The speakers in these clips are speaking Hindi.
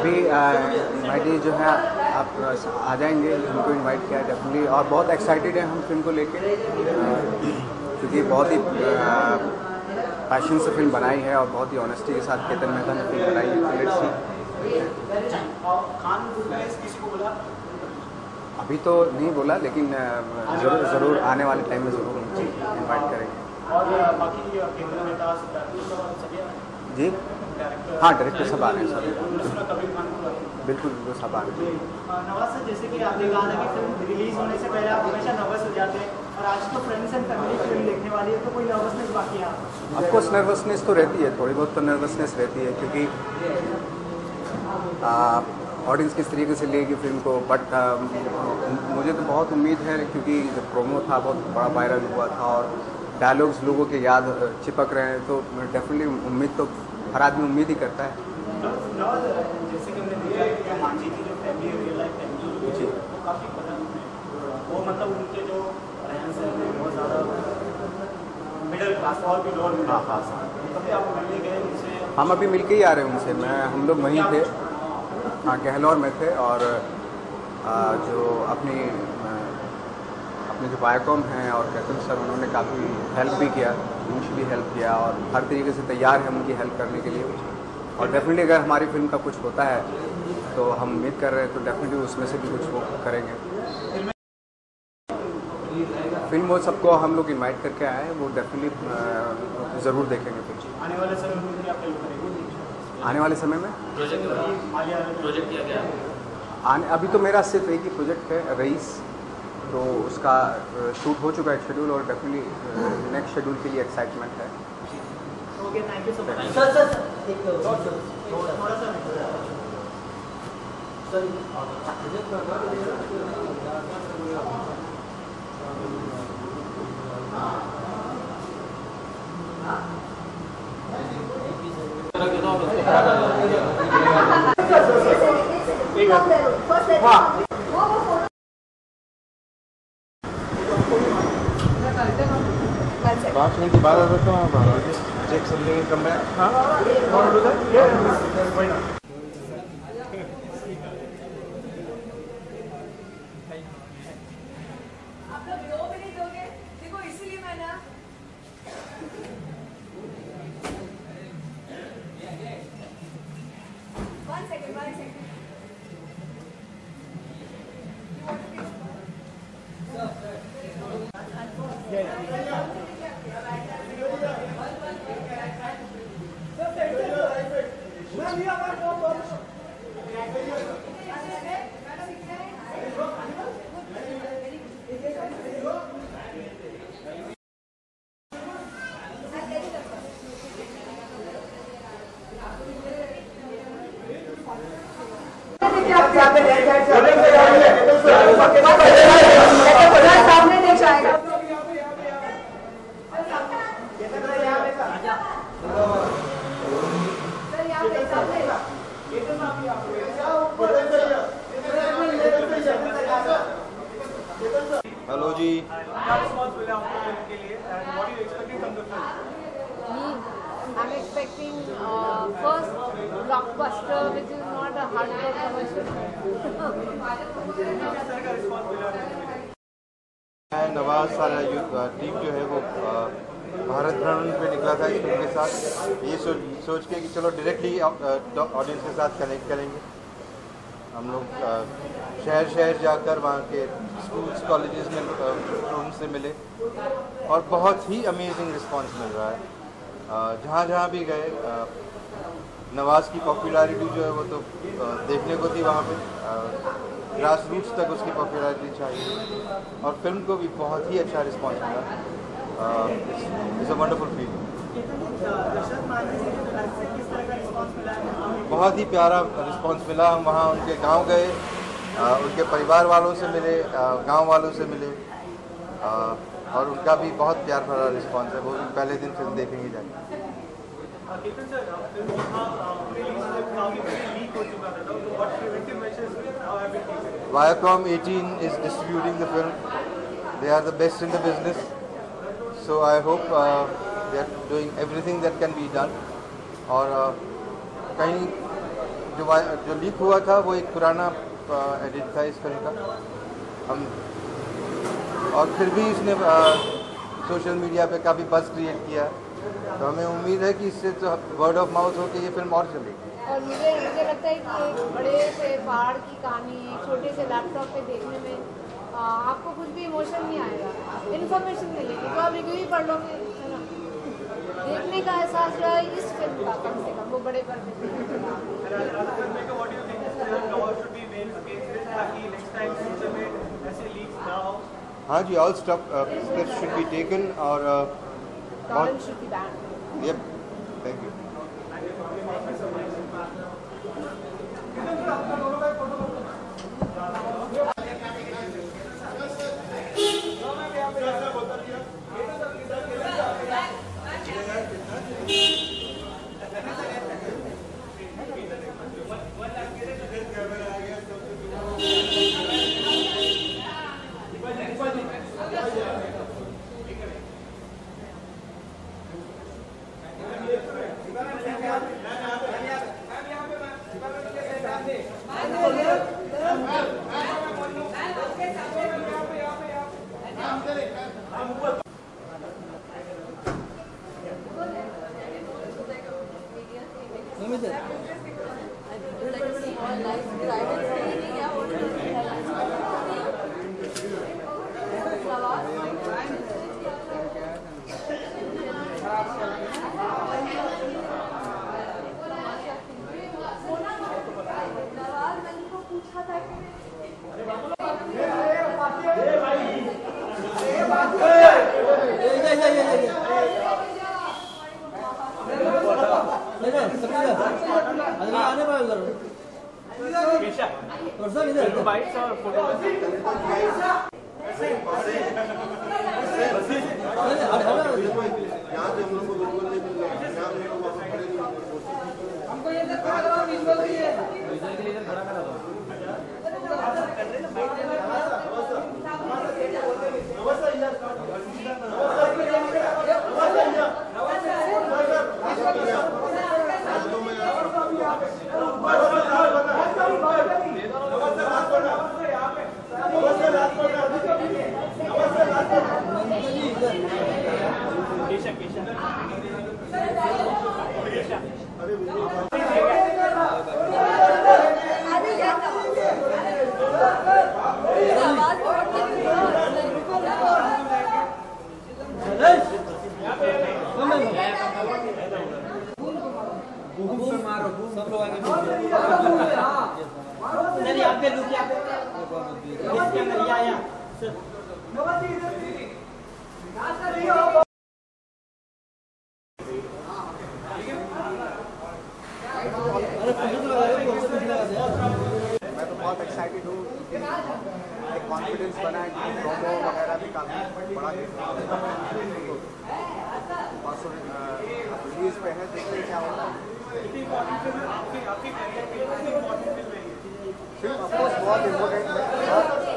अभी इनवाइट जो है आप आ जाएंगे, हमको इनवाइट किया है डेफिनेटली, और बहुत एक्साइटेड है हम फिल्म को लेके, क्योंकि बहुत ही पैशन से फिल्म बनाई है और बहुत ही ऑनेस्टी के साथ केतन मेहता ने फिल्म बनाई है। Let's see. अभी तो नहीं बोला, लेकिन ज़रूर आने वाले टाइम में ज़रूर इनवाइट करेंगे। और बाकी जी हाँ, डायरेक्टर सब आ रहे हैं, सब बिल्कुल सब आ रहे हैं। नवाज सर, जैसे कि आपने कहा था कि फिल्म रिलीज होने से पहले आप हमेशा नर्वस हो जाते हैं, और आज तो फ्रेंड्स एंड फैमिली फिल्म देखने वाली है, तो कोई नर्वसनेस बाकी है? ऑफकोर्स नर्वसनेस तो रहती है, थोड़ी बहुत तो नर्वसनेस रहती है, क्योंकि ऑडियंस किस तरीके से लेगी फिल्म को। बट मुझे तो बहुत उम्मीद है, क्योंकि जो प्रोमो था बहुत बड़ा वायरल हुआ था और डायलॉग्स लोगों के याद चिपक रहे हैं, तो डेफिनेटली उम्मीद तो हर आदमी उम्मीद ही करता है। जैसे कि हमने देखा है कि मांझी की जो फैमिली है, रियल लाइफ फैमिली जी, वो काफ़ी पसंद है, वो मतलब उनके जो रहन सहन है बहुत ज़्यादा मिडिल क्लास और भी लोअर मिडिल क्लास। कभी आप मिलने गए उनसे? हम अभी मिल के ही आ रहे हैं उनसे। हम लोग वहीं थे, हाँ, गहलोर में थे, और जो अपने जो वायकॉम हैं और कैप्टन सर, उन्होंने काफ़ी हेल्प भी किया, इनिशियली हेल्प किया, और हर तरीके से तैयार है उनकी हेल्प करने के लिए। और डेफिनेटली अगर हमारी फिल्म का कुछ होता है तो हम उम्मीद कर रहे हैं, तो डेफिनेटली उसमें से भी कुछ वो करेंगे। फिल्म वो सबको हम लोग इनवाइट करके आए हैं, वो डेफिनेटली ज़रूर देखेंगे फिल्म। आने वाले समय में क्या फिल्म करेंगे? आने वाले समय में प्रोजेक्ट किया गया? अभी तो मेरा सिर्फ एक ही प्रोजेक्ट है, रईस, तो उसका शूट हो चुका है शेड्यूल, और डेफिनेटली नेक्स्ट शेड्यूल के लिए एक्साइटमेंट है। Okay, thank you so much. Sir थोड़ा सा पाँच मिनट के बाद आ सकता हूँ, चेक समथिंग कम बैक। हाँ, आप लोग 2 मिनट दोगे? देखो इसीलिए मैं ना one second. सामने देख जाएगा। Hello ji. I'm expecting first blockbuster, which is not a hardcore commercial. Nawaz सारा टीम जो है वो भारत भ्रमण पे निकला था इस फिल्म के साथ, ये सोच के कि चलो डायरेक्टली ऑडियंस के साथ कनेक्ट करेंगे। हम लोग शहर जाकर वहाँ के स्कूल्स कॉलेजेस में स्टूडेंट्स से मिले, और बहुत ही अमेजिंग रिस्पांस मिल रहा है। जहाँ भी गए नवाज की पॉपुलैरिटी जो है वो तो देखने को थी वहाँ पे, ग्रास रूट्स तक उसकी पॉपुलैरिटी चाहिए, और फिल्म को भी बहुत ही अच्छा रिस्पांस मिला। It's a wonderful feel. बहुत ही प्यारा रिस्पांस मिला। हम वहाँ उनके गांव गए, उनके परिवार वालों से मिले, गांव वालों से मिले, और उनका भी बहुत प्यार भरा रिस्पांस है। वो भी पहले दिन फिल्म देखेंगे जाके। Viacom 18 is distributing the film. They are the best in the business, so I hope they are doing everything that can be done. और कहीं जो लीक हुआ था वो एक पुराना एडिट था इस फिल्म का। हम और फिर भी इसने सोशल मीडिया पे काफ़ी बज़ क्रिएट किया, तो हमें उम्मीद है कि इससे तो वर्ड ऑफ माउथ हो के ये फिल्म और चलेगी। और मुझे लगता है कि एक बड़े से पहाड़ की कहानी एक छोटे से लैपटॉप पे देखने में आपको कुछ भी इमोशन नहीं आएगा, इन्फॉर्मेशन मिलेगी तो आप रिव्यू ही पढ़ लोगे, है ना। देखने का एहसास जो है इस फिल्म का कम से कम वो बड़े पर्दे हाँ जी, all steps should be taken और should be banned. Yup, thank you. मैं तो बहुत एक्साइटेड हूँ, एक कॉन्फिडेंस बना है कि प्रोमो वगैरह भी काफ़ी बड़ा रिलीज पे है, देखते क्या होता है। फिल्म ऑफकोर्स बहुत इम्पोर्टेंट है,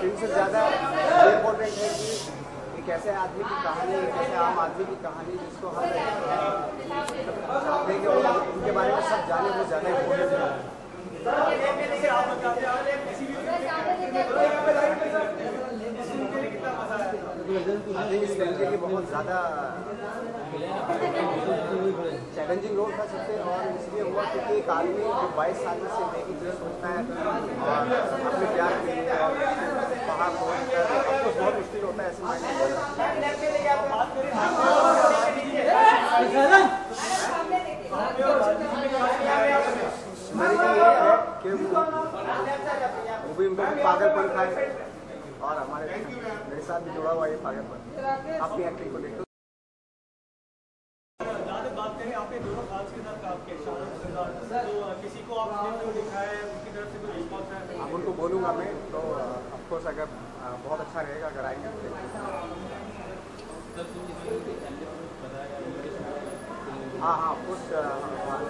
फिल्म से ज़्यादा इम्पोर्टेंट है कि एक ऐसे आदमी की कहानी, एक ऐसे आम आदमी की कहानी जिसको हम चाहते हैं कि उनके बारे में सब जाने, वो ज़्यादा इम्पोर्टेंट है। इस फिल्म के लिए बहुत ज़्यादा चैलेंजिंग रोल था सबसे, और इसलिए हुआ क्योंकि एक आदमी जो 22 साल से नई चीज़ सोचता है और अपने प्यार के लिए और पहाड़ पहुँचता है, तो आपको बहुत मुश्किल होता है ऐसे मेरे लिए ये है कि वो भी उनको पागलपन खाए और हमारे मेरे साथ भी जुड़ा हुआ ये पागलपन अपनी एक्टिंग को देखो। बात करें आपने दोनों खास के साथ काम किया, तो किसी को आपने लिखा है उनकी तरफ से कोई रिस्पॉन्स है? अब उनको बोलूँगा मैं, तो ऑफकोर्स अगर बहुत अच्छा रहेगा अगर आएंगे तो। हाँ हाँ, ऑफकोर्स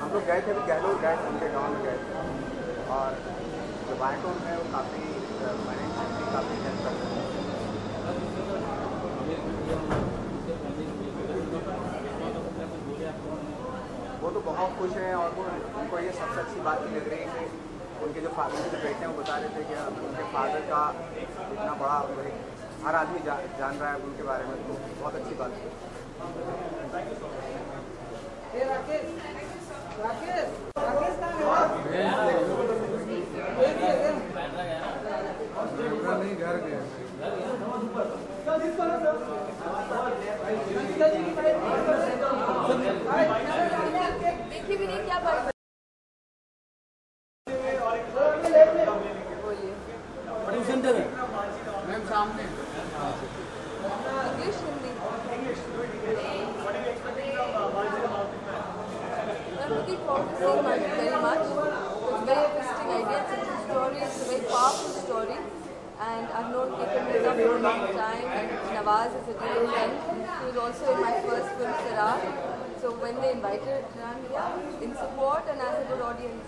हम लोग गए थे, अभी गहलोत गए थे, उनके गाँव में गए थे, और जो बाइकॉन है वो काफ़ी फाइनेंशियली काफ़ी हेल्प करते हैं। वो तो बहुत खुश हैं और वो उनको ये सबसे अच्छी बात नहीं लग रही है कि उनके जो फादर के बेटे हैं वो बता रहे थे कि उनके फादर का इतना बड़ा हर आदमी जान रहा है उनके बारे में, तो बहुत अच्छी बात है। घर गए देखी भी नहीं क्या बात मैम सामने English Hindi I'm looking forward to seeing Magic very much. It's a very interesting idea. It's a true story. It's a very powerful story. And I've known Ketan Mehta for a long time. And Nawaz is a dear friend. He was also in my first film, Sirar. So when they invited Rania in support and as a good audience.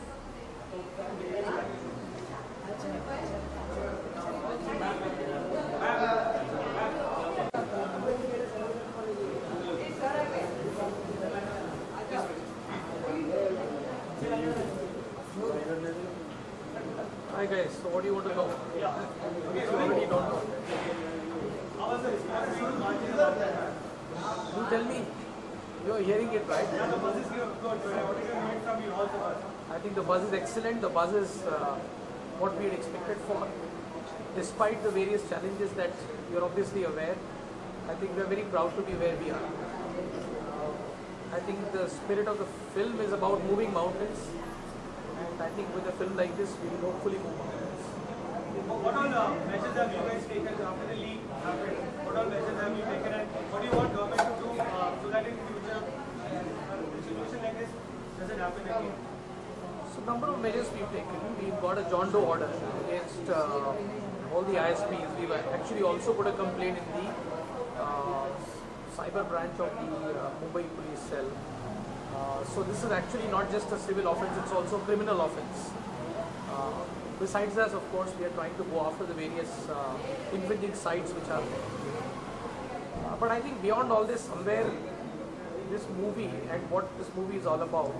Hi guys, so what do you want to know? You already don't know. You tell me. You're hearing it right? I think the buzz is excellent. The buzz is what we had expected for. Despite the various challenges that you're obviously aware, I think we're very proud to be where we are. I think the spirit of the film is about moving mountains. And I think with a film like this, we will hopefully move mountains. What all measures have you guys taken after the leak happened? What all measures have you taken and what do you want government to do so that in future a situation like this doesn't happen again? So number of measures we've taken. We've got a John Doe order against all the ISPs. We've actually also put a complaint in the cyber branch of the Mumbai police cell. So this is actually not just a civil offence, it's also a criminal offence. Besides that, of course, we are trying to go after the various infringing sites which are there. But I think beyond all this, somewhere this movie and what this movie is all about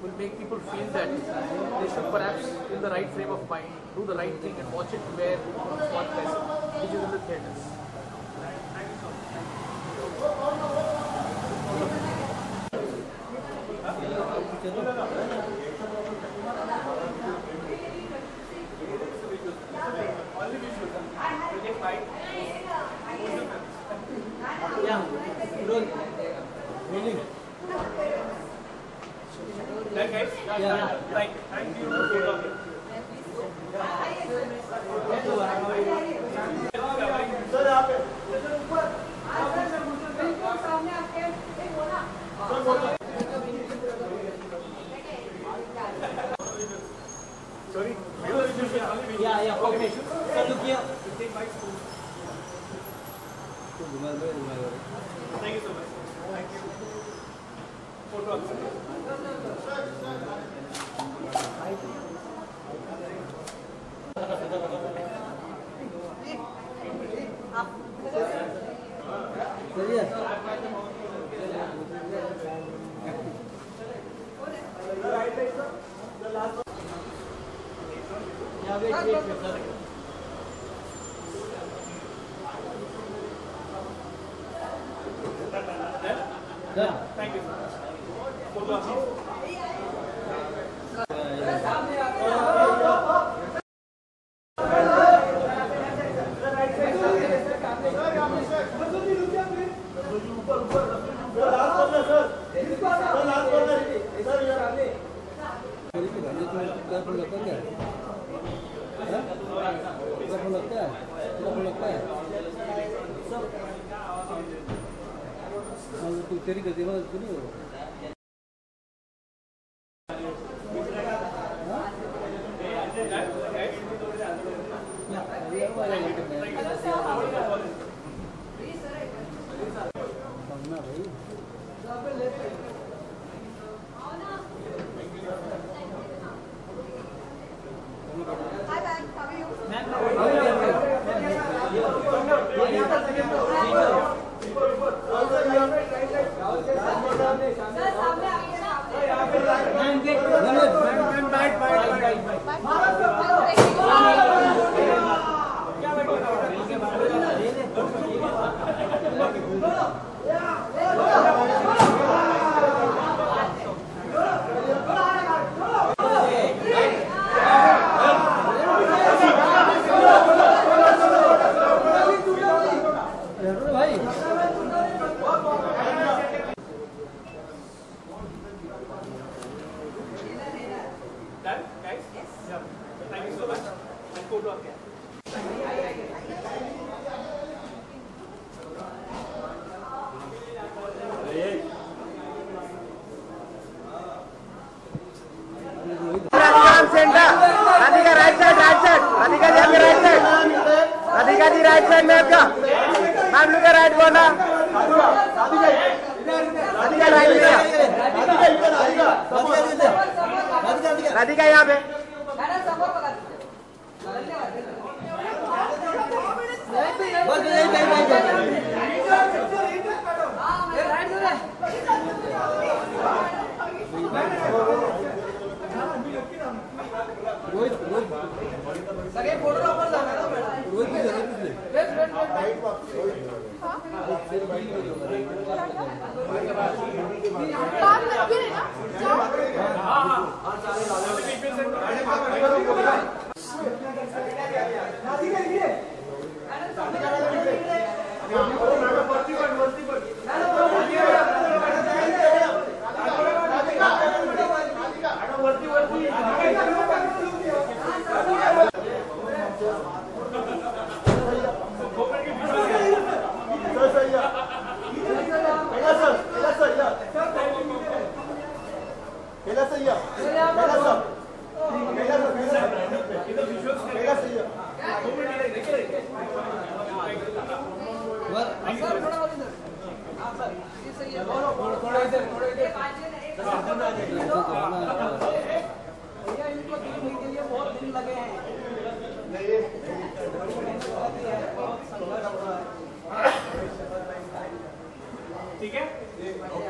will make people feel that they should perhaps, in the right frame of mind, do the right thing and watch it where it's one person, which is in the theatres. Right. Thank you. Sorry. Yeah, okay. So look here. Thank you so much. Thank you. Photo. Thank you. Photo. तेरी गति में तो नहीं हो सर सामने that, guys? Yes. Yeah. Thank you so much. And photo up here. Centre Radhika right side Radhika ji आपके right side Radhika ji right side में आपका मैम लुक राइट बोला राधिका राइट में राधिका यहाँ पे ठीक है?